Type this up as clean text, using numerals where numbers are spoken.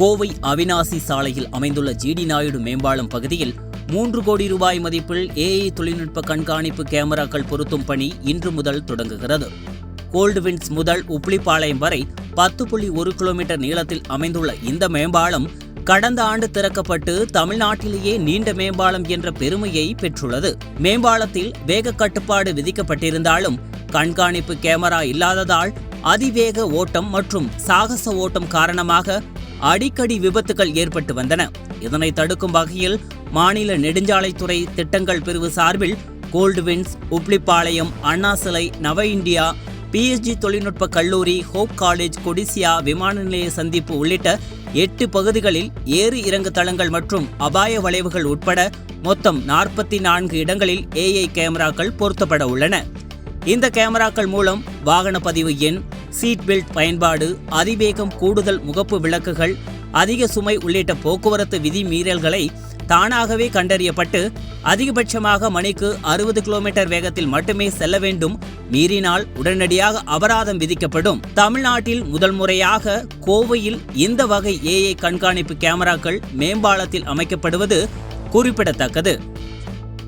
கோவை அவிநாசி சாலையில் அமைந்துள்ள ஜிடி நாயுடு மேம்பாலம் பகுதியில் 3 கோடி ரூபாய் மதிப்பில் ஏஐ தொழில்நுட்ப கண்காணிப்பு கேமராக்கள் பொருத்தும் பணி இன்று முதல் தொடங்குகிறது. கோல்டுவின்ஸ் முதல் உப்ளிப்பாளையம் வரை 10.1 கிலோமீட்டர் நீளத்தில் அமைந்துள்ள இந்த மேம்பாலம் கடந்த ஆண்டு திறக்கப்பட்டு தமிழ்நாட்டிலேயே நீண்ட மேம்பாலம் என்ற பெருமையை பெற்றுள்ளது. மேம்பாலத்தில் வேக கட்டுப்பாடு விதிக்கப்பட்டிருந்தாலும் கண்காணிப்பு கேமரா இல்லாததால் அதிவேக ஓட்டம் மற்றும் சாகச ஓட்டம் காரணமாக அடிக்கடி விபத்துகள் ஏற்பட்டு வந்தன. இதனை தடுக்கும் வகையில் மாநில நெடுஞ்சாலைத்துறை திட்டங்கள் பிரிவு சார்பில் கோல்டுவின்ஸ், உப்ளிப்பாளையம், அண்ணா சிலை, நவ இந்தியா, PSG தொழில்நுட்ப கல்லூரி, ஹோப் காலேஜ், கொடிசியா, விமான நிலைய சந்திப்பு உள்ளிட்ட 8 பகுதிகளில் ஏறு இறங்கு தளங்கள் மற்றும் அபாய வளைவுகள் உட்பட மொத்தம் 44 இடங்களில் ஏஐ கேமராக்கள் பொருத்தப்பட உள்ளன. இந்த கேமராக்கள் மூலம் வாகன பதிவு எண், சீட் பெல்ட் பயன்பாடு, அதிவேகம், கூடுதல் முகப்பு விளக்குகள், அதிக சுமை உள்ளிட்ட போக்குவரத்து விதி மீறல்களை தானாகவே கண்டறியப்பட்டு அதிகபட்சமாக மணிக்கு 60 கிலோமீட்டர் வேகத்தில் மட்டுமே செல்ல வேண்டும். மீறினால் உடனடியாக அபராதம் விதிக்கப்படும். தமிழ்நாட்டில் முதல் முறையாக கோவையில் இந்த வகை ஏஐ கண்காணிப்பு கேமராக்கள் மேம்பாலத்தில் அமைக்கப்படுவது குறிப்பிடத்தக்கது.